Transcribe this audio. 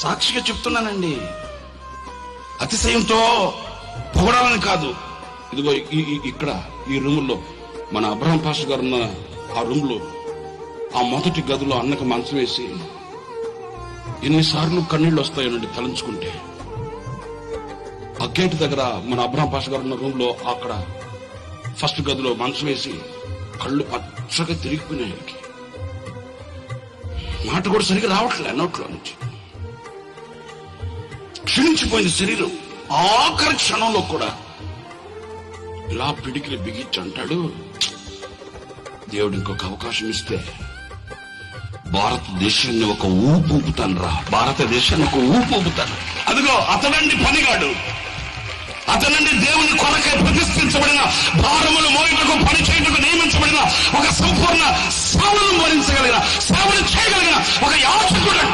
సాక్షిగా చెప్తున్నానండి, అతిశయంతో పొగడాలని కాదు. ఇదిగో ఇక్కడ ఈ రూముల్లో మన అబ్రహం పాస్టర్ గారు ఉన్న ఆ రూమ్ లో, ఆ మొదటి గదిలో అన్నకు మంచం వేసి ఎన్నిసార్లు కన్నీళ్లు వస్తాయోనండి తలంచుకుంటే. ఆ గేట్ దగ్గర మన అబ్రహం పాస్టర్ గారు ఉన్న రూమ్ లో అక్కడ ఫస్ట్ గదిలో మంచం వేసి కళ్ళు పచ్చగా తిరిగిపోయినాయి. మాట కూడా సరిగ్గా రావట్లే నోట్లో నుంచి. క్షీణించిపోయింది శరీరం. ఆఖరి క్షణంలో కూడా ఇలా పిడికిలి బిగించి అంటాడు, దేవుడు ఇంకొక అవకాశం ఇస్తే భారతదేశాన్ని ఒక ఊపు ఊపుతాను రా, భారతదేశాన్ని ఒక ఊపు ఊపుతాను. అదిగో అతనండి పనిగాడు, అతనండి దేవుని కొరకే ప్రతిష్ఠించబడిన, భారములు మోయటకు పని చేయటకు నియమించబడిన, ఒక సంపూర్ణ సేవను భరించగలిగిన, సేవను చేయగలిగిన ఒక యాజకుడు.